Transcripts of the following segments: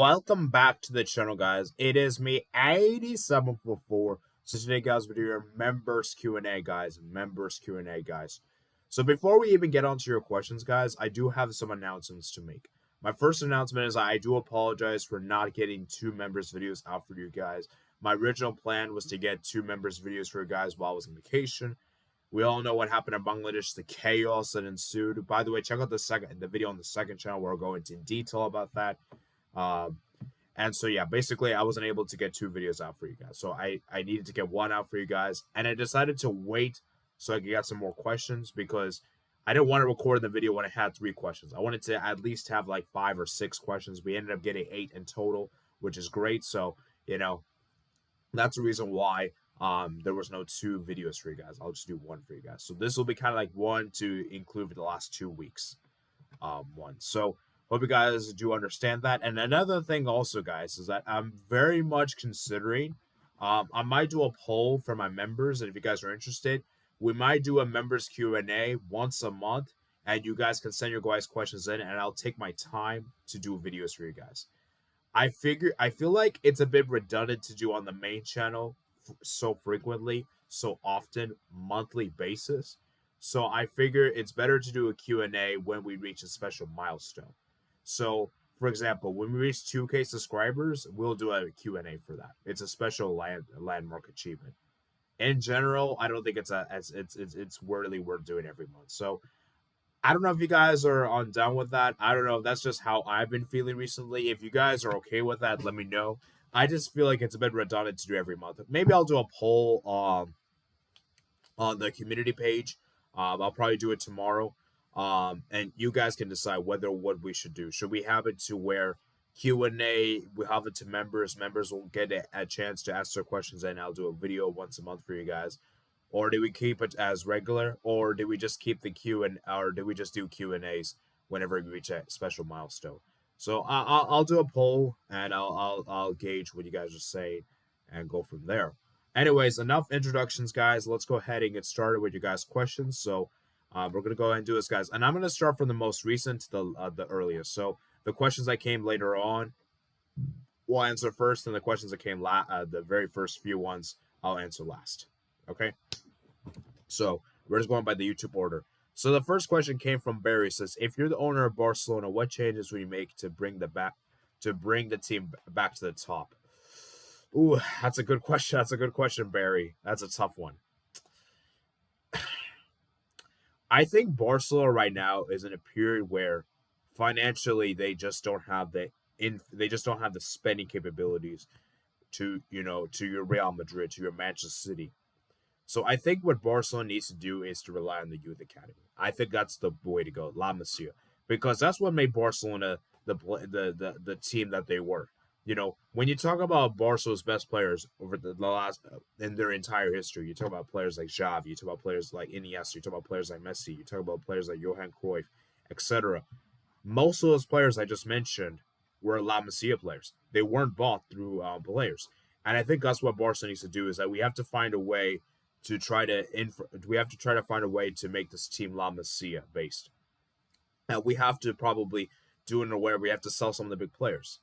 Welcome back to the channel, guys. It is me, 8744. So today, guys, we do your members Q&A, guys. So before we even get onto your questions, guys, I do have some announcements to make. My first announcement is I do apologize for not getting 2 members videos out for you guys. My original plan was to get 2 members videos for you guys while I was on vacation. We all know what happened in Bangladesh, the chaos that ensued. By the way, check out the video on the second channel where I'll go into detail about that. And so, yeah, basically, I wasn't able to get 2 videos out for you guys. So I needed to get 1 out for you guys. And I decided to wait so I could get some more questions because I didn't want to record the video when I had 3 questions. I wanted to at least have like 5 or 6 questions. We ended up getting 8 in total, which is great. So, that's the reason why there was no 2 videos for you guys. I'll just do 1 for you guys. So this will be kind of like 1 to include for the last 2 weeks. So hope you guys do understand that. And another thing also, guys, is that I'm very much considering, I might do a poll for my members. And if you guys are interested, we might do a members Q&A once a month. And you guys can send your guys' questions in, and I'll take my time to do videos for you guys. I feel like it's a bit redundant to do on the main channel so frequently, so often, monthly basis. So I figure it's better to do a Q&A when we reach a special milestone. So, for example, when we reach 2K subscribers, we'll do a Q&A for that. It's a special landmark achievement. In general, I don't think it's really worth doing every month. So I don't know if you guys are down with that. I don't know. That's just how I've been feeling recently. If you guys are okay with that, let me know. I just feel like it's a bit redundant to do every month. Maybe I'll do a poll on the community page. I'll probably do it tomorrow. And you guys can decide what we should do. Should we have it to where Q&A, we have it to members. Members will get a chance to ask their questions, and I'll do a video once a month for you guys. Or do we keep it as regular, or do we just keep the or do we just do Q&As whenever we reach a special milestone? So I'll do a poll, and I'll gauge what you guys are saying and go from there. Anyways, enough introductions, guys. Let's go ahead and get started with you guys' questions. So we're gonna go ahead and do this, guys, and I'm gonna start from the most recent to the earliest. So the questions that came later on, we'll answer first, and the questions that came the very first few ones, I'll answer last. Okay, so we're just going by the YouTube order. So the first question came from Barry. It says, if you're the owner of Barcelona, what changes will you make to bring the team back to the top? Ooh, that's a good question. That's a good question, Barry. That's a tough one. I think Barcelona right now is in a period where financially they just don't have the spending capabilities to your Real Madrid, to your Manchester City. So I think what Barcelona needs to do is to rely on the youth academy. I think that's the way to go, La Masia, because that's what made Barcelona the team that they were. When you talk about Barcelona's best players over the last in their entire history, you talk about players like Xavi, you talk about players like Iniesta, you talk about players like Messi, you talk about players like Johan Cruyff, etc. Most of those players I just mentioned were La Masia players. They weren't bought through players, and I think that's what Barcelona needs to do. Is that we have to find a way to try to find a way to make this team La Masia based. And we have to probably do it in a way where we have to sell some of the big players.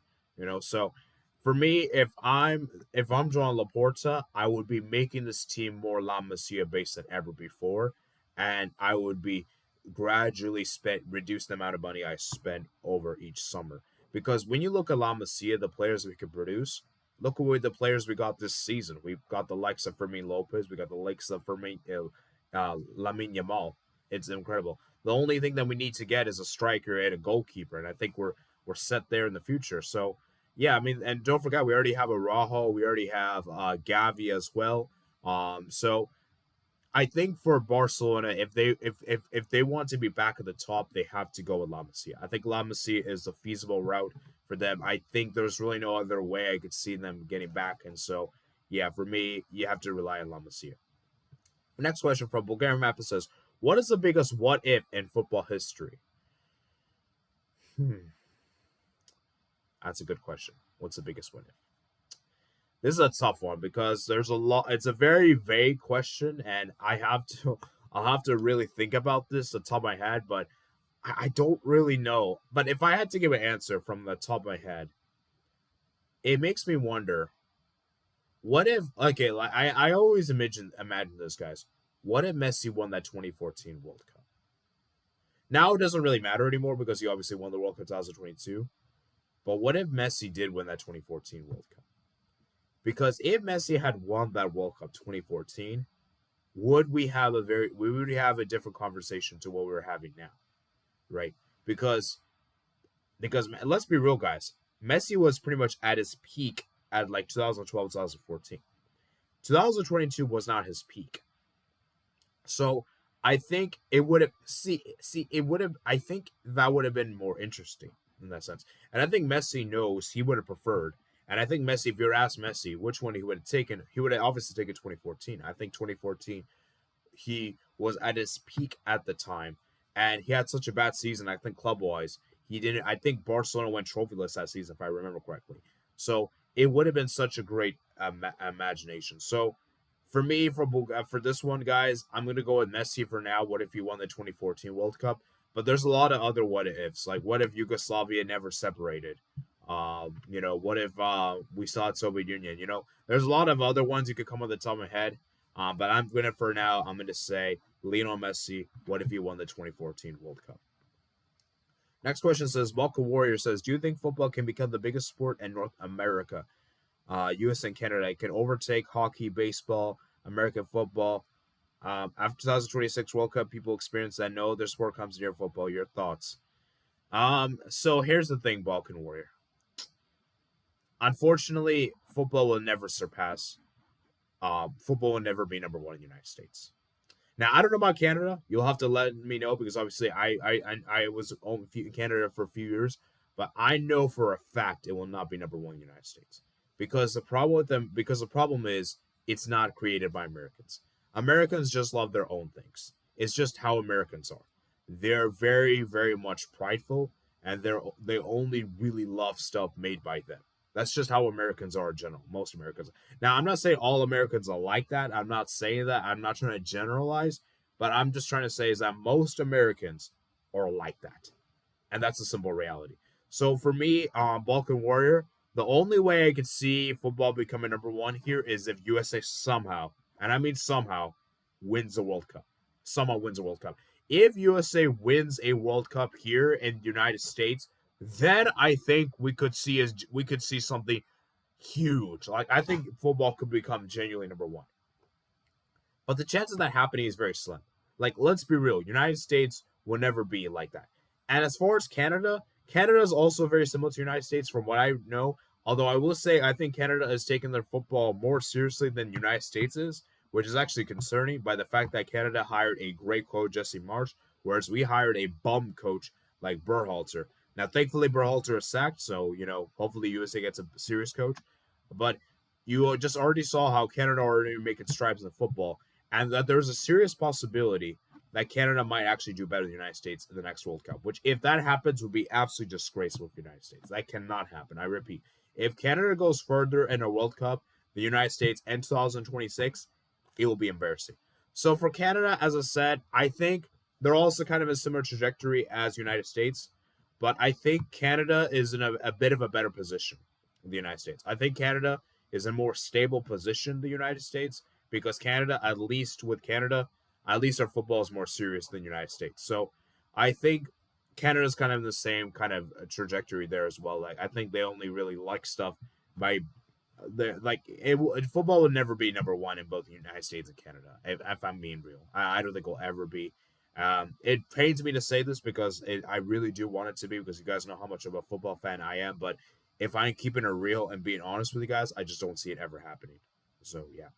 So for me, if I'm Joan Laporta, I would be making this team more La Masia based than ever before, and I would be gradually reduce the amount of money I spend over each summer. Because when you look at La Masia, the players we can produce, look at the players we got this season. We've got the likes of Fermin Lopez. We got the likes of Lamine Yamal. It's incredible. The only thing that we need to get is a striker and a goalkeeper, and I think we're set there in the future. So, yeah, I mean, and don't forget, we already have Araujo. We already have Gavi as well. So I think for Barcelona, if they want to be back at the top, they have to go with La Masia. I think La Masia is a feasible route for them. I think there's really no other way I could see them getting back. And so, yeah, for me, you have to rely on La Masia. Next question from Bulgarian Mappa says, what is the biggest what if in football history? That's a good question. What's the biggest what if? This is a tough one because there's a lot. It's a very vague question, and I'll have to really think about this at the top of my head, but I don't really know. But if I had to give an answer from the top of my head, it makes me wonder, what if, okay, like I always imagine this, guys. What if Messi won that 2014 World Cup? Now it doesn't really matter anymore because he obviously won the World Cup 2022. But what if Messi did win that 2014 World Cup? Because if Messi had won that World Cup 2014, we would have a different conversation to what we're having now, right? Because let's be real, guys. Messi was pretty much at his peak at like 2012, 2014. 2022 was not his peak. So I think it would have it would have I think that would have been more interesting in that sense. And I think Messi knows he would have preferred. And I think Messi, if you're asked Messi which one he would have taken, he would have obviously taken 2014. I think 2014 he was at his peak at the time, and he had such a bad season. I think club wise, he didn't. I think Barcelona went trophyless that season, if I remember correctly. So it would have been such a great imagination. So for me, for this one, guys, I'm gonna go with Messi for now. What if he won the 2014 World Cup? But there's a lot of other what ifs. Like, what if Yugoslavia never separated? What if we saw Soviet Union? There's a lot of other ones you could come on the top of my head. But for now, I'm gonna say Lionel Messi. What if he won the 2014 World Cup? Next question says, Balkan Warrior says, do you think football can become the biggest sport in North America? US and Canada. It can overtake hockey, baseball, American football. After 2026 World Cup, people experience that no other sport comes near football. Your thoughts? So here's the thing, Balkan Warrior. Unfortunately, football will never surpass. Football will never be number one in the United States. Now, I don't know about Canada. You'll have to let me know because obviously I was in Canada for a few years, but I know for a fact it will not be number one in the United States because the problem is it's not created by Americans. Americans just love their own things. It's just how Americans are. They're very, very much prideful, and they only really love stuff made by them. That's just how Americans are in general. Most Americans. Now, I'm not saying all Americans are like that. I'm not saying that. I'm not trying to generalize, but I'm just trying to say is that most Americans are like that, and that's a simple reality. So for me, Balkan Warrior, the only way I could see football becoming number one here is if USA somehow, and I mean somehow, wins the World Cup. Somehow wins the World Cup. If USA wins a World Cup here in the United States, then I think we could see something huge. Like I think football could become genuinely number one. But the chance of that happening is very slim. Like, let's be real, United States will never be like that. And as far as Canada, Canada is also very similar to United States from what I know. Although I will say I think Canada is taking their football more seriously than the United States is, which is actually concerning by the fact that Canada hired a great coach, Jesse Marsh, whereas we hired a bum coach like Berhalter. Now, thankfully, Berhalter is sacked, so, hopefully USA gets a serious coach. But you just already saw how Canada already making strides in football, and that there's a serious possibility that Canada might actually do better than the United States in the next World Cup, which, if that happens, would be absolutely disgraceful for the United States. That cannot happen. I repeat, if Canada goes further in a World Cup, the United States in 2026, it will be embarrassing. So for Canada, as I said, I think they're also kind of a similar trajectory as United States, but I think Canada is in a bit of a better position than the United States. I think Canada is in a more stable position than the United States because Canada, at least our football is more serious than the United States. So I think Canada's kind of in the same kind of trajectory there as well. Like I think they only really like stuff by football would never be number one in both the United States and Canada. If I'm being real, I don't think it'll ever be. It pains me to say this because I really do want it to be because you guys know how much of a football fan I am. But if I'm keeping it real and being honest with you guys, I just don't see it ever happening. So yeah,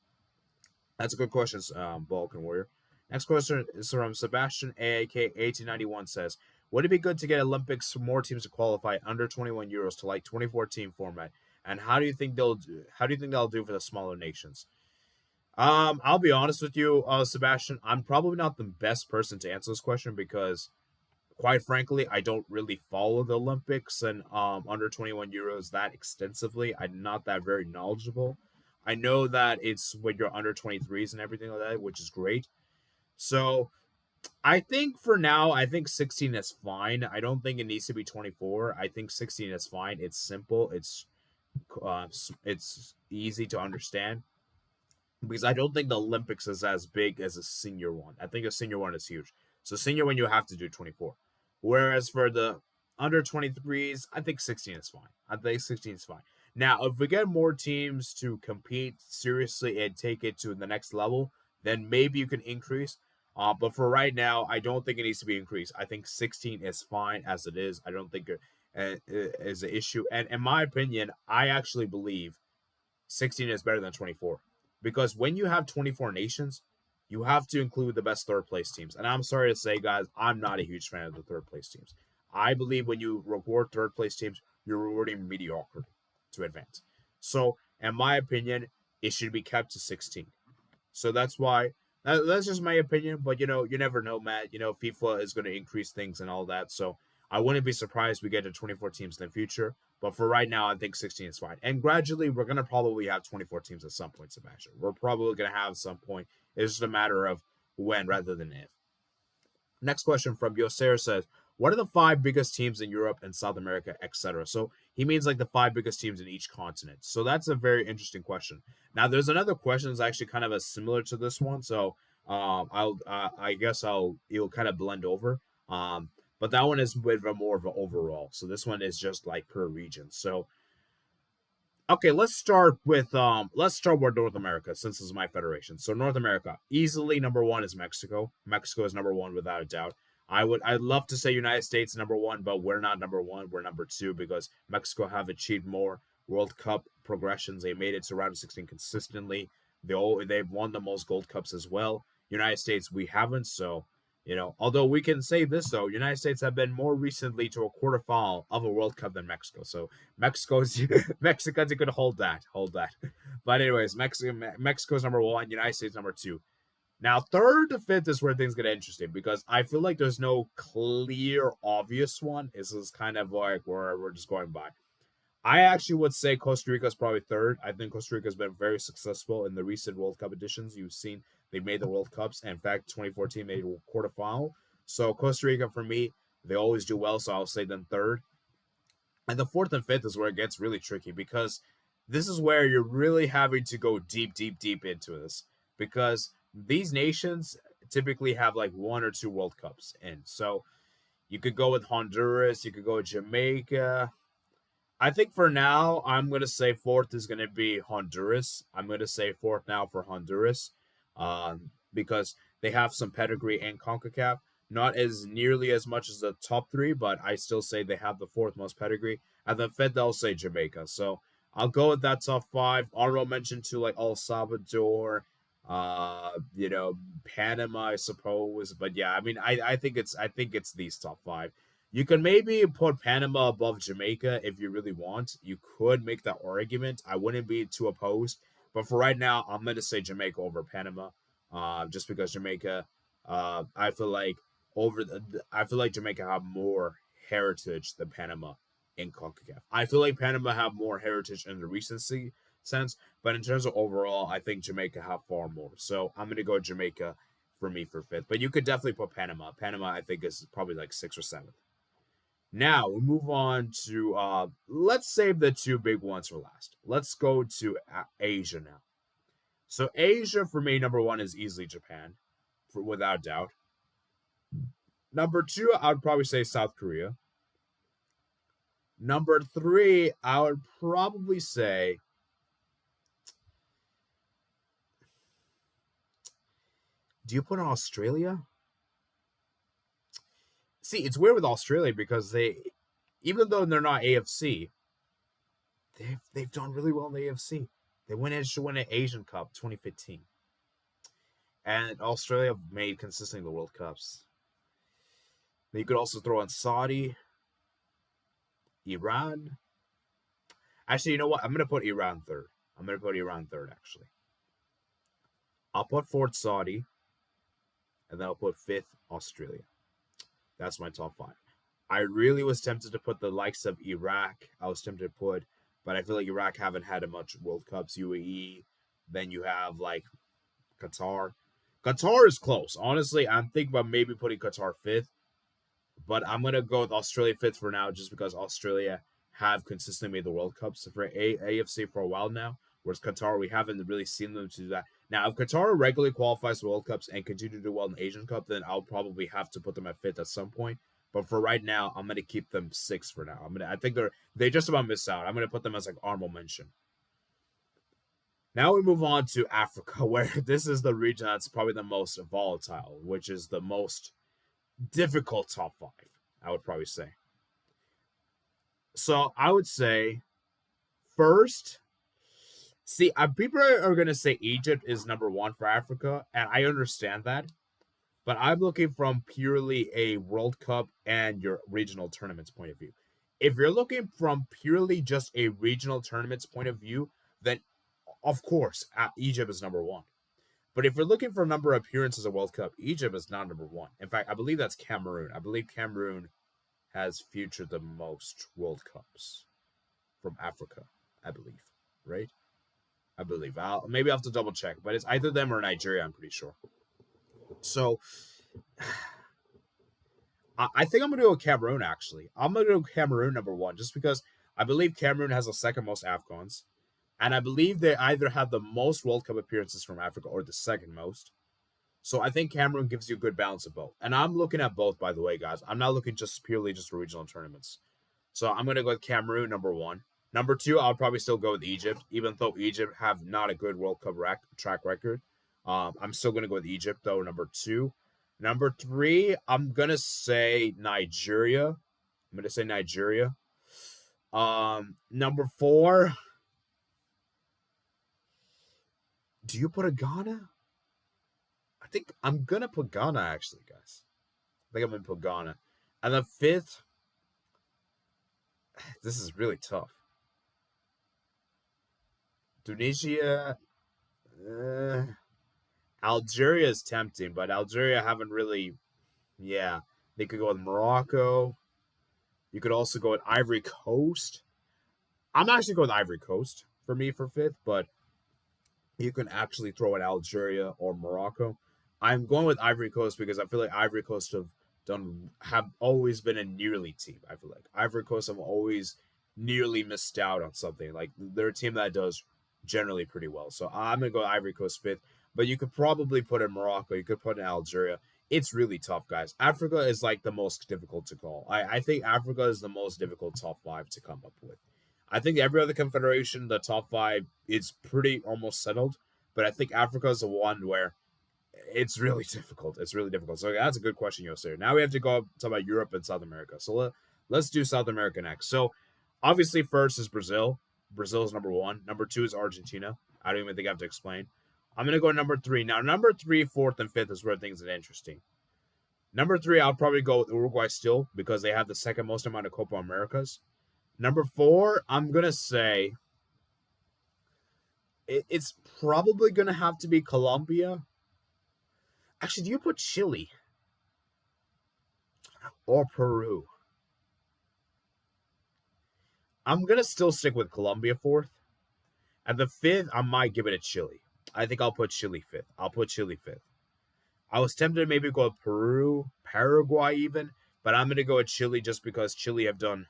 that's a good question, Balkan Warrior. Next question is from Sebastian AAK 1891 says, would it be good to get Olympics for more teams to qualify under 21 Euros to like 2014 format? And how do you think they'll do for the smaller nations? I'll be honest with you, Sebastian. I'm probably not the best person to answer this question because, quite frankly, I don't really follow the Olympics and under 21 Euros that extensively. I'm not that very knowledgeable. I know that it's when you're under 23s and everything like that, which is great. So I think for now, 16 is fine. I don't think it needs to be 24. I think 16 is fine. It's simple. it's easy to understand because I don't think the Olympics is as big as a senior one. I think a senior one is huge. So senior one you have to do 24. Whereas for the under 23s, I think 16 is fine. I think 16 is fine. Now, if we get more teams to compete seriously and take it to the next level, then maybe you can increase. But for right now, I don't think it needs to be increased. I think 16 is fine as it is. I don't think it is an issue. And in my opinion, I actually believe 16 is better than 24 because when you have 24 nations, you have to include the best third place teams. And I'm sorry to say, guys, I'm not a huge fan of the third place teams. I believe when you reward third place teams, you're rewarding mediocrity to advance. So, in my opinion, it should be kept to 16. So that's why that's just my opinion. But you never know, Matt. FIFA is going to increase things and all that. So I wouldn't be surprised we get to 24 teams in the future. But for right now, I think 16 is fine. And gradually, we're going to probably have 24 teams at some point, Sebastian. We're probably going to have some point. It's just a matter of when rather than if. Next question from Yoser says, what are the 5 biggest teams in Europe and South America, etc.? So he means like the 5 biggest teams in each continent. So that's a very interesting question. Now, there's another question that's actually kind of a similar to this one. So I guess it'll kind of blend over. But that one is with more of an overall. So this one is just like per region. So okay, let's start with North America since this is my federation. So North America, easily number 1 is Mexico. Mexico is number 1 without a doubt. I'd love to say United States number 1, but we're not number 1. We're number 2 because Mexico have achieved more World Cup progressions. They made it to round of 16 consistently. They've won the most Gold Cups as well. United States we haven't, so although we can say this though, United States have been more recently to a quarterfinal of a World Cup than Mexico. So Mexicans could hold that. But anyways, Mexico's number 1, United States number 2. Now, 3rd to 5th is where things get interesting because I feel like there's no clear, obvious one. This is kind of like where we're just going by. I actually would say Costa Rica is probably 3rd. I think Costa Rica has been very successful in the recent World Cup editions. You've seen they made the World Cups. And in fact, 2014 made a quarterfinal. So Costa Rica, for me, they always do well. So I'll say them 3rd. And the 4th and 5th is where it gets really tricky because this is where you're really having to go deep into this because these nations typically have like 1 or 2 World Cups in. So you could go with Honduras, you could go with Jamaica. I think for now, I'm going to say 4th is going to be Honduras. I'm going to say 4th now for Honduras because they have some pedigree in CONCACAF. Not as nearly as much as the top 3, but I still say they have the 4th most pedigree. And then 5th, I'll say Jamaica. So I'll go with that top 5. Honorable mention to like El Salvador, Panama, I suppose. But yeah, I mean, I think it's these top 5. You can maybe put Panama above Jamaica if you really want. You could make that argument. I wouldn't be too opposed. But for right now, I'm going to say Jamaica over Panama, just because Jamaica, I feel like Jamaica have more heritage than Panama in CONCACAF. I feel like Panama have more heritage in the recency sense, but in terms of overall, I think Jamaica have far more. So I'm going to go Jamaica for me for 5th. But you could definitely put Panama. Panama, I think, is probably like 6th or 7th. Now we move on to let's save the 2 big ones for last. Let's go to Asia now. So Asia for me, number 1 is easily Japan, without doubt. Number 2, I would probably say South Korea. Number 3, I would probably say do you put Australia? See, it's weird with Australia because even though they're not AFC, they've done really well in the AFC. They managed to win an Asian Cup 2015. And Australia made consistently the World Cups. You could also throw in Saudi, Iran. Actually, you know what? I'm going to put Iran 3rd. Actually. I'll put 4th Saudi, and then I'll put 5th Australia. That's my top 5. I really was tempted to put the likes of Iraq. I was tempted to put, but I feel like Iraq haven't had a much World Cups. UAE. Then you have like Qatar. Qatar is close. Honestly, I'm thinking about maybe putting Qatar 5th, but I'm going to go with Australia 5th for now just because Australia have consistently made the World Cups for AFC for a while now. Whereas Qatar, we haven't really seen them to do that. Now, if Qatar regularly qualifies for World Cups and continue to do well in the Asian Cup, then I'll probably have to put them at 5th at some point. But for right now, I'm gonna keep them 6th for now. I think they just about miss out. I'm gonna put them as like honorable mention. Now we move on to Africa, where this is the region that's probably the most volatile, which is the most difficult top 5, I would probably say. So I would say first, people are going to say Egypt is number 1 for Africa, and I understand that. But I'm looking from purely a World Cup and your regional tournaments point of view. If you're looking from purely just a regional tournaments point of view, then of course Egypt is number 1. But if you're looking for a number of appearances at World Cup, Egypt is not number 1. In fact, I believe that's Cameroon. I believe Cameroon has featured the most World Cups from Africa, I believe, right? I believe. Maybe I'll have to double check, but it's either them or Nigeria, I'm pretty sure. So, I think I'm going to go with Cameroon, actually. I'm going to go Cameroon number 1, just because I believe Cameroon has the second most AFCONs, and I believe they either have the most World Cup appearances from Africa or the second most. So I think Cameroon gives you a good balance of both. And I'm looking at both, by the way, guys. I'm not looking just purely just for regional tournaments. So I'm going to go with Cameroon, number 1. Number 2, I'll probably still go with Egypt, even though Egypt have not a good World Cup track record. I'm still going to go with Egypt, though, number 2. Number 3, I'm going to say Nigeria. Number 4, do you put a Ghana? I think I'm going to put Ghana, actually, guys. I think I'm going to put Ghana. And the 5th, this is really tough. Tunisia, Algeria is tempting, but Algeria haven't really, they could go with Morocco. You could also go with Ivory Coast. I'm actually going with Ivory Coast for me for 5th, but you can actually throw in Algeria or Morocco. I'm going with Ivory Coast because I feel like Ivory Coast have always been a nearly team. I feel like Ivory Coast have always nearly missed out on something. Like they're a team that does generally pretty well. So I'm gonna go Ivory Coast 5th. But you could probably put in Morocco. You could put in Algeria. It's really tough, guys. Africa is like the most difficult to call. I think Africa is the most difficult top 5 to come up with. I think every other confederation, the top 5, is pretty almost settled. But I think Africa is the one where it's really difficult. It's really difficult. So that's a good question, Yosir. Now we have to talk about Europe and South America. So let's do South America next. So obviously first is Brazil. Brazil is number 1. Number 2 is Argentina. I don't even think I have to explain. I'm going to go number 3. Now, number 3, 4th, and 5th is where things get interesting. Number 3, I'll probably go with Uruguay still because they have the second most amount of Copa Americas. Number 4, I'm going to say it's probably going to have to be Colombia. Actually, do you put Chile or Peru? I'm going to still stick with Colombia 4th. And the 5th, I might give it to Chile. I think I'll put Chile 5th. I was tempted to maybe go with Peru, Paraguay even, but I'm going to go with Chile just because Chile have done...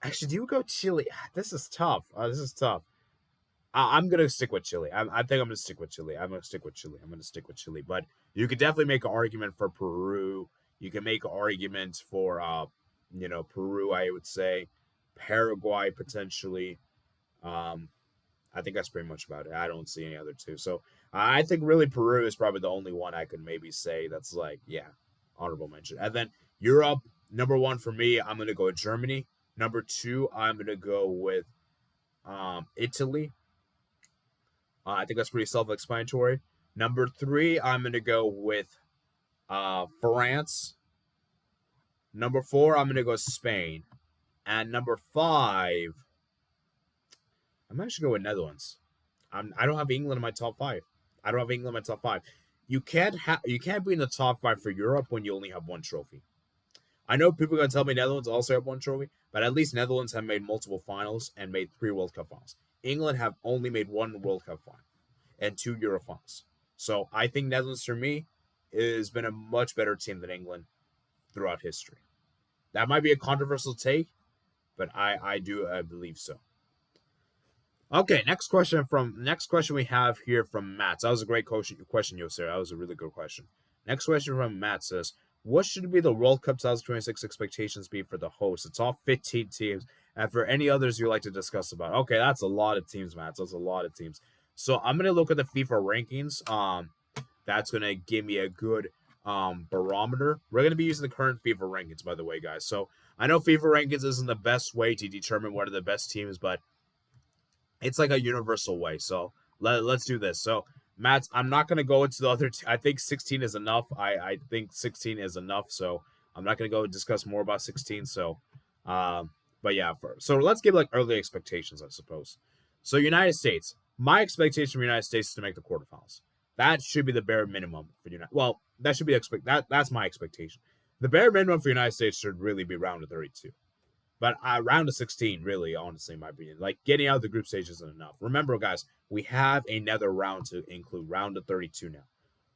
Actually, do you go Chile? This is tough. I'm going to stick with Chile. I think I'm going to stick with Chile. But you could definitely make an argument for Peru. You can make an argument for, Peru, I would say. Paraguay, potentially. I think that's pretty much about it. I don't see any other two. So I think really Peru is probably the only one I could maybe say that's like, honorable mention. And then Europe, number 1 for me, I'm going to go with Germany. Number 2, I'm going to go with Italy. I think that's pretty self-explanatory. Number 3, I'm going to go with France. Number 4, I'm going to go with Spain. And number 5, I'm actually going with Netherlands. I don't have England in my top 5. You can't be in the top 5 for Europe when you only have 1 trophy. I know people are going to tell me Netherlands also have 1 trophy, but at least Netherlands have made multiple finals and made 3 World Cup finals. England have only made 1 World Cup final and 2 Euro finals. So I think Netherlands, for me, has been a much better team than England throughout history. That might be a controversial take, but I believe so. Okay, next question we have here from Matt. That was a great question, Yosir. That was a really good question. Next question from Matt says, "What should be the World Cup 2026 expectations be for the host?" It's all 15 teams, and for any others you'd like to discuss about. Okay, that's a lot of teams, Matt. That's a lot of teams. So I'm gonna look at the FIFA rankings. That's gonna give me a good barometer. We're gonna be using the current FIFA rankings, by the way, guys. So I know FIFA rankings isn't the best way to determine what are the best teams, but it's like a universal way. So let's do this. So Matt, I'm not gonna go into the other. I think 16 is enough. I think 16 is enough. So I'm not gonna go discuss more about 16. So, but yeah, so let's give like early expectations, I suppose. So United States, my expectation for United States is to make the quarterfinals. That should be the bare minimum for United. Well, that should be that's my expectation. The bare minimum for United States should really be round of 32. But round of 16, really, honestly, in my opinion. Like, getting out of the group stage isn't enough. Remember, guys, we have another round to include, round of 32 now.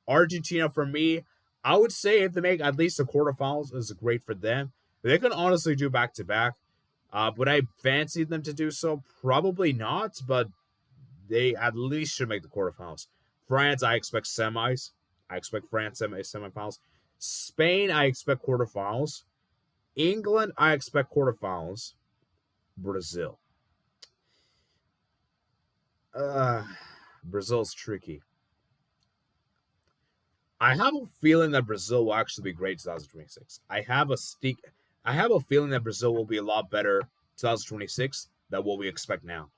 Argentina, for me, I would say if they make at least the quarterfinals, is great for them. They can honestly do back-to-back. Would I fancy them to do so? Probably not, but they at least should make the quarterfinals. France, I expect semis. I expect France semifinals. Spain, I expect quarterfinals. England, I expect quarterfinals. Brazil. Brazil's tricky. I have a feeling that Brazil will actually be great 2026. I have a feeling that Brazil will be a lot better 2026 than what we expect now.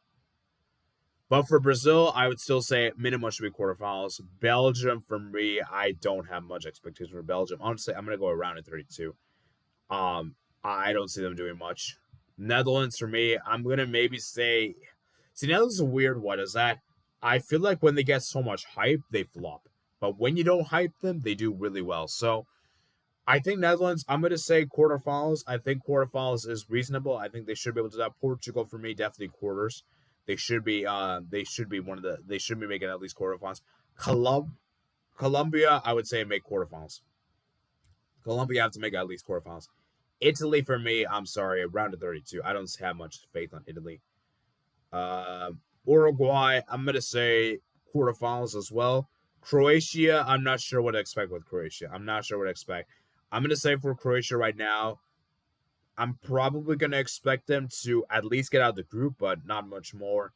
But for Brazil, I would still say minimum should be quarterfinals. Belgium, for me, I don't have much expectation for Belgium. Honestly, I'm gonna go around at 32. I don't see them doing much. Netherlands, for me, I'm gonna maybe say. See, Netherlands is a weird one. Is that I feel like when they get so much hype, they flop. But when you don't hype them, they do really well. So I think Netherlands, I'm gonna say quarterfinals. I think quarterfinals is reasonable. I think they should be able to do that. Portugal, for me, definitely quarters. They should be they should be making at least quarterfinals. Colombia, I would say make quarterfinals. Colombia have to make at least quarterfinals. Italy, for me, I'm sorry, round of 32. I don't have much faith on Italy. Uruguay, I'm going to say quarterfinals as well. Croatia, I'm not sure what to expect with Croatia. I'm not sure what to expect. I'm going to say for Croatia right now, I'm probably going to expect them to at least get out of the group, but not much more.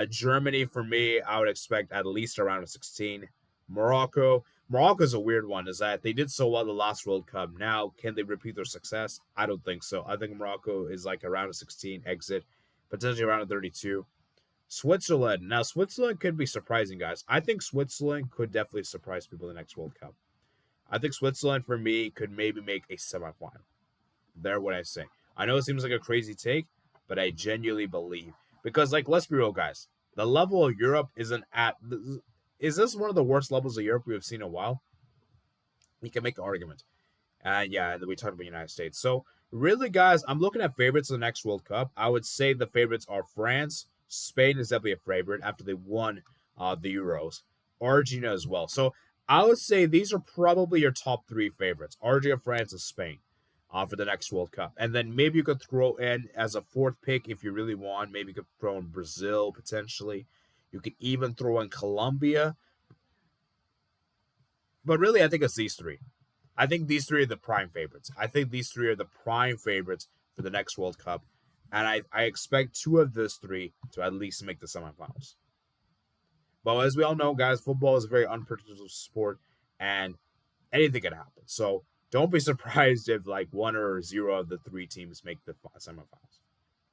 Germany, for me, I would expect at least around a 16. Morocco's a weird one, is that they did so well the last World Cup. Now, can they repeat their success? I don't think so. I think Morocco is like around a 16 exit, potentially around a 32. Switzerland. Now, Switzerland could be surprising, guys. I think Switzerland could definitely surprise people in the next World Cup. I think Switzerland, for me, could maybe make a semifinal. There, what I say. I know it seems like a crazy take, but I genuinely believe. Because, like, let's be real, guys. The level of Europe isn't at. Is this one of the worst levels of Europe we have seen in a while? We can make an argument. And yeah, we talked about the United States. So, really, guys, I'm looking at favorites of the next World Cup. I would say the favorites are France. Spain is definitely a favorite after they won the Euros. Argentina as well. So, I would say these are probably your top three favorites: Argentina, France, and Spain. For the next World Cup. And then maybe you could throw in as a fourth pick if you really want. Maybe you could throw in Brazil potentially. You could even throw in Colombia. But really, I think it's these three. I think these three are the prime favorites. I think these three are the prime favorites for the next World Cup. And I expect two of those three to at least make the semifinals. But as we all know, guys, football is a very unpredictable sport. And anything can happen. So don't be surprised if like one or zero of the three teams make the semifinals.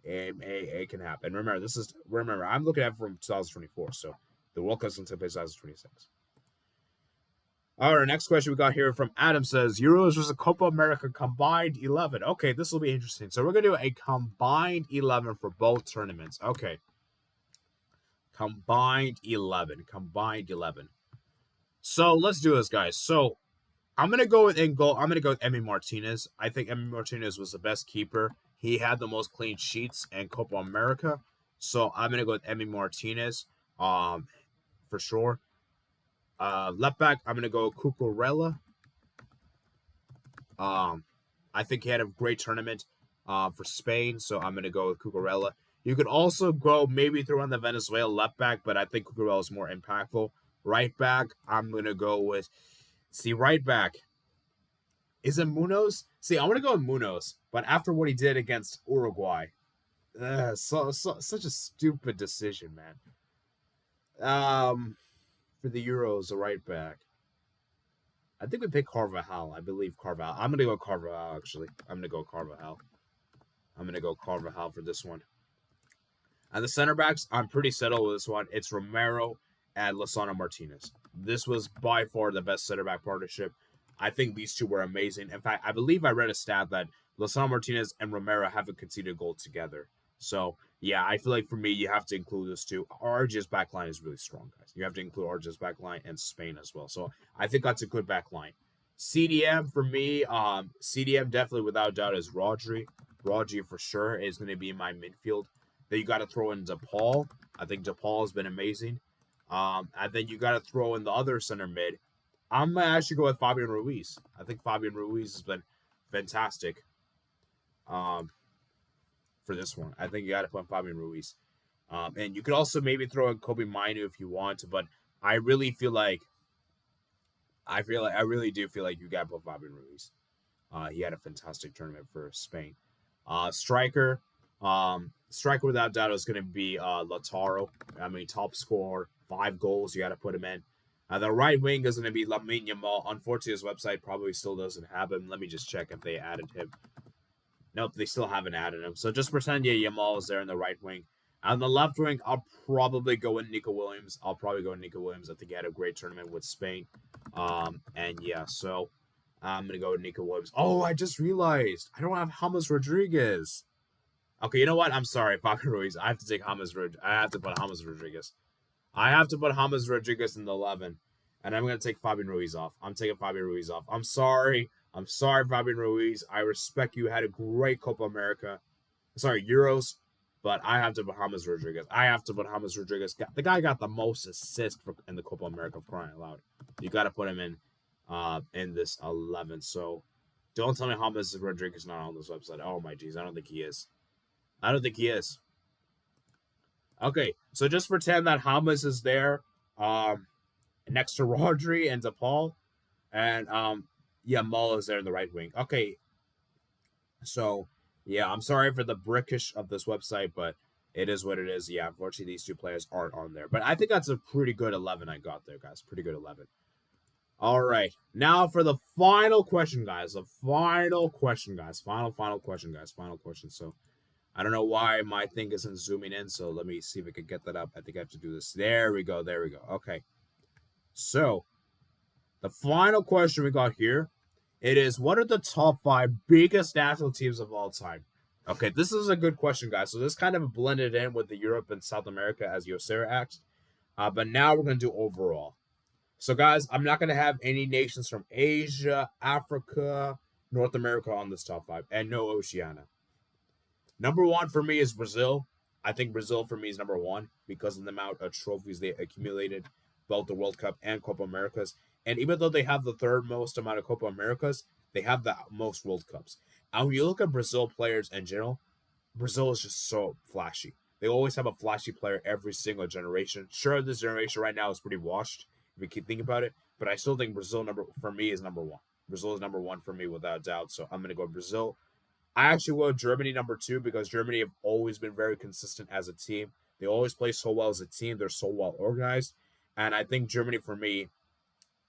It can happen. Remember, I'm looking at it from 2024, so the World Cup's going to take place 2026. All right, next question we got here from Adam says, Euros versus Copa America combined 11. Okay, this will be interesting. So we're going to do a combined 11 for both tournaments. Okay. Combined 11. So let's do this, guys. So I'm gonna go with Emi Martinez. I think Emi Martinez was the best keeper. He had the most clean sheets in Copa America. So I'm gonna go with Emi Martinez. For sure. Left back, I'm gonna go Cucurella. I think he had a great tournament. for Spain, so I'm going to go with Cucurella. You could also go maybe throw in the Venezuela left back, but I think Cucurella is more impactful. Right back, I'm going to go with, right back. Is it Munoz? See, I want to go with Munoz, but after what he did against Uruguay, such a stupid decision, man. For the Euros, the right back. I think we picked Carvajal. I believe Carvajal. I'm gonna go Carvajal. Actually, I'm gonna go Carvajal. I'm gonna go Carvajal for this one. And the center backs, I'm pretty settled with this one. It's Romero and Lozano Martinez. This was by far the best center back partnership. I think these two were amazing. In fact, I believe I read a stat that Lozano Martinez and Romero haven't conceded a goal together. So, yeah, I feel like for me, you have to include those two. Argen's backline is really strong, guys. You have to include Argen's backline and Spain as well. So, I think that's a good backline. CDM for me, CDM definitely without doubt is Rodri. Rodri for sure is going to be my midfield. Then you got to throw in DePaul. I think DePaul has been amazing. And then you got to throw in the other center mid. I'm going to actually go with Fabian Ruiz. I think Fabian Ruiz has been fantastic for this one. I think you got to put Fabian Ruiz. And you could also maybe throw in Kobe Mainu if you want, but I really feel like I really do feel like you got to put Fabian Ruiz. He had a fantastic tournament for Spain. Striker without doubt is going to be Lautaro. I mean, top scorer, 5 goals. You got to put him in. The right wing is going to be Lamine Yamal. Unfortunately, his website probably still doesn't have him. Let me just check if they added him. Nope, they still haven't added him. So just pretend, Yamal is there in the right wing. On the left wing, I'll probably go with Nico Williams. I think he had a great tournament with Spain. And yeah, so I'm going to go with Nico Williams. Oh, I just realized I don't have James Rodriguez. Okay, you know what? I'm sorry, Fabian Ruiz. I have to take James Rodriguez. I have to put James Rodriguez. I have to put James Rodriguez in the 11. And I'm going to take Fabian Ruiz off. I'm taking Fabian Ruiz off. I'm sorry, Fabian Ruiz. I respect you. Had a great Copa America. Sorry, Euros. But I have to put James Rodriguez. The guy got the most assists in the Copa America, for crying out loud. You got to put him in this 11. So don't tell me James Rodriguez is not on this website. Oh, my geez. I don't think he is. Okay, so just pretend that James is there next to Rodri and DePaul. And, Mull is there in the right wing. Okay, so, yeah, I'm sorry for the brickish of this website, but it is what it is. Yeah, unfortunately, these two players aren't on there. But I think that's a pretty good 11 I got there, guys. Pretty good 11. All right, now for the final question, guys. Final question. So, I don't know why my thing isn't zooming in, so let me see if I can get that up. I think I have to do this. There we go. Okay. So, the final question we got here, it is, what are the top 5 biggest national teams of all time? Okay, this is a good question, guys. So, this kind of blended in with the Europe and South America as Yosera asked. But now we're going to do overall. So, guys, I'm not going to have any nations from Asia, Africa, North America on this top 5, and no Oceania. Number 1 for me is Brazil. I think Brazil for me is number 1 because of the amount of trophies they accumulated, both the World Cup and Copa Americas. And even though they have the third most amount of Copa Americas, they have the most World Cups. And when you look at Brazil players in general, Brazil is just so flashy. They always have a flashy player every single generation. Sure, this generation right now is pretty washed, if you keep thinking about it. But I still think Brazil for me is number 1. Brazil is number 1 for me without doubt. So I'm going to go Brazil. I actually will Germany number 2 because Germany have always been very consistent as a team. They always play so well as a team. They're so well organized. And I think Germany, for me,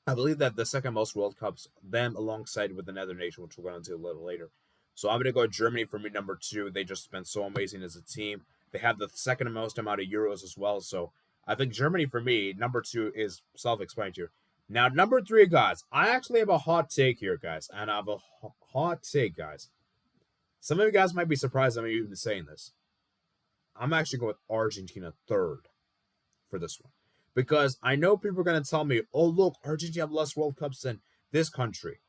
I believe that the second most World Cups, them alongside with another nation, which we're going to do a little later. So I'm going to go Germany for me number 2. They just been so amazing as a team. They have the second most amount of Euros as well. So I think Germany for me, number 2 is self-explanatory. Now, number 3, guys, I actually have a hot take here, guys. And I have a hot take, guys. Some of you guys might be surprised I'm even saying this. I'm actually going with Argentina 3rd for this one. Because I know people are going to tell me, oh, look, Argentina have less World Cups than this country.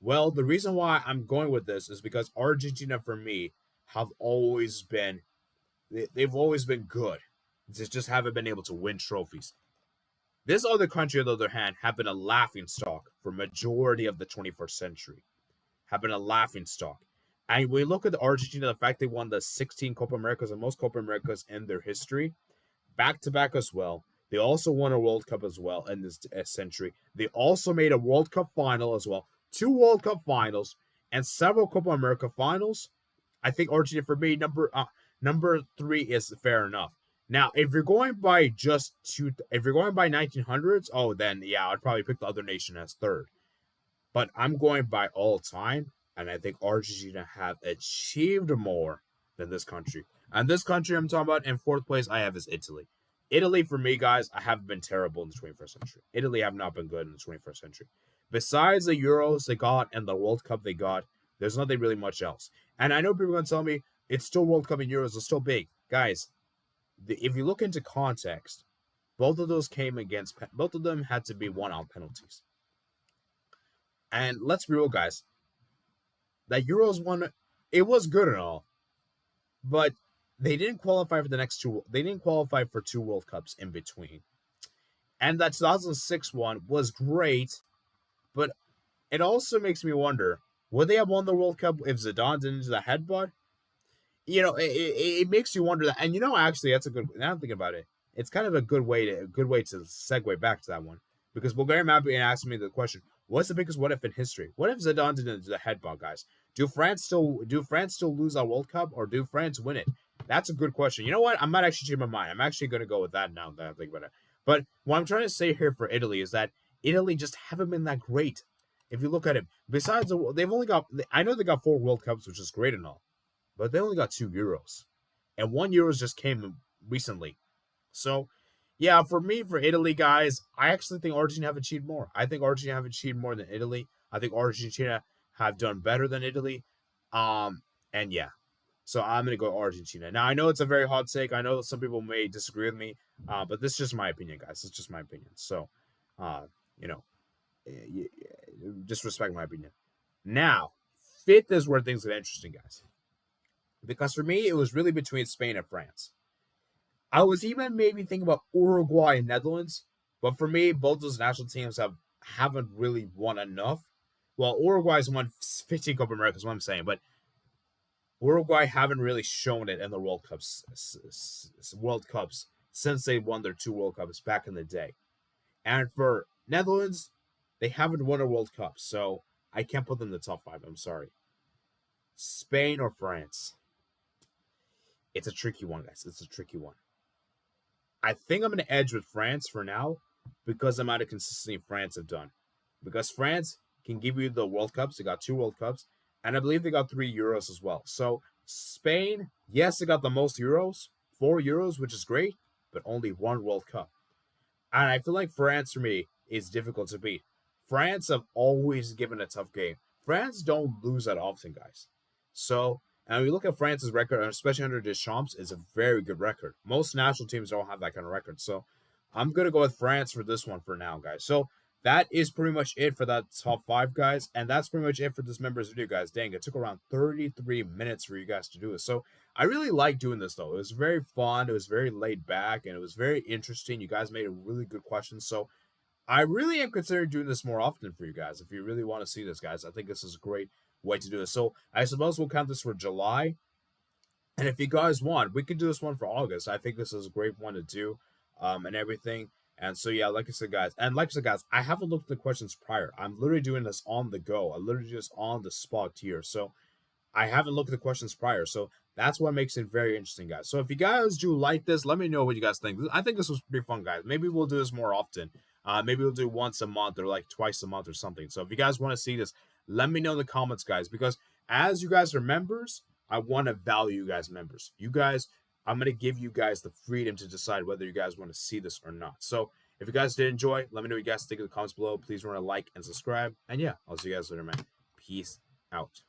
Well, the reason why I'm going with this is because Argentina, for me, they've always been good. They just haven't been able to win trophies. This other country, on the other hand, have been a laughing stock for majority of the 21st century. Have been a laughing stock. And we look at the Argentina, the fact they won the 16 Copa Americas and most Copa Americas in their history, back to back as well. They also won a World Cup as well in this century. They also made a World Cup final as well, 2 World Cup finals, and several Copa America finals. I think Argentina for me number 3 is fair enough. Now, if you're going by if you're going by 1900s, oh then yeah, I'd probably pick the other nation as third. But I'm going by all time, and I think Argentina have achieved more than this country. And this country I'm talking about in 4th place I have is Italy. Italy, for me, guys, I have been terrible in the 21st century. Italy have not been good in the 21st century. Besides the Euros they got and the World Cup they got, there's nothing really much else. And I know people are going to tell me it's still World Cup and Euros, it's still big. Guys, if you look into context, both of them had to be won on penalties. And let's be real, guys. That Euros one, it was good and all, but they didn't qualify for the next 2. They didn't qualify for 2 World Cups in between. And that 2006 one was great, but it also makes me wonder, would they have won the World Cup if Zidane didn't do the headbutt? It makes you wonder that. And actually, that's a good. Now I'm thinking about it. It's kind of a good way to segue back to that one, because Bulgarian might be asking me the question: what's the biggest what if in history? What if Zidane didn't do the headbutt, guys? Do France still lose our World Cup, or do France win it? That's a good question. You know what? I might actually change my mind. I'm actually going to go with that now that I think about it. But what I'm trying to say here for Italy is that Italy just haven't been that great. If you look at it, besides they've only got. I know they got 4 World Cups, which is great and all, but they only got 2 Euros, and 1 Euros just came recently. So, yeah, for Italy, guys, I actually think Argentina have achieved more. I think Argentina have achieved more than Italy. I think Argentina have done better than Italy. And yeah, so I'm gonna go Argentina. Now I know it's a very hot take. I know some people may disagree with me, but this is just my opinion, guys. It's just my opinion. So, you know, just respect my opinion. Now, 5th is where things get interesting, guys. Because for me, it was really between Spain and France. I was even maybe thinking about Uruguay and Netherlands, but for me, both those national teams haven't really won enough. Well, Uruguay's won 15 Copa America, is what I'm saying, but Uruguay haven't really shown it in the World Cups since they won their 2 World Cups back in the day. And for Netherlands, they haven't won a World Cup, so I can't put them in the top 5. I'm sorry. Spain or France? It's a tricky one, guys. It's a tricky one. I think I'm going to edge with France for now because the amount of consistency France have done. Because France can give you the World Cups. They got 2 World Cups. And I believe they got 3 Euros as well. So Spain, yes, they got the most Euros. 4 Euros, which is great. But only 1 World Cup. And I feel like France, for me, is difficult to beat. France have always given a tough game. France don't lose that often, guys. So, and we look at France's record, especially under Deschamps, it's a very good record. Most national teams don't have that kind of record. So I'm going to go with France for this one for now, guys. So that is pretty much it for that top 5, guys. And that's pretty much it for this members video, guys. Dang, it took around 33 minutes for you guys to do it. So I really like doing this, though. It was very fun. It was very laid back, and it was very interesting. You guys made a really good question. So I really am considering doing this more often for you guys. If you really want to see this, guys, I think this is a great way to do this. So I suppose we'll count this for July. And if you guys want, we could do this one for August. I think this is a great one to do, and everything. And so, yeah, like I said, guys, I haven't looked at the questions prior. I'm literally doing this on the go. I'm literally just on the spot here. So I haven't looked at the questions prior. So that's what makes it very interesting, guys. So if you guys do like this, let me know what you guys think. I think this was pretty fun, guys. Maybe we'll do this more often. Maybe we'll do once a month or like twice a month or something. So if you guys want to see this, let me know in the comments, guys, because as you guys are members, I want to value you guys members. You guys, I'm going to give you guys the freedom to decide whether you guys want to see this or not. So if you guys did enjoy, let me know what you guys think in the comments below. Please remember to like and subscribe. And yeah, I'll see you guys later, man. Peace out.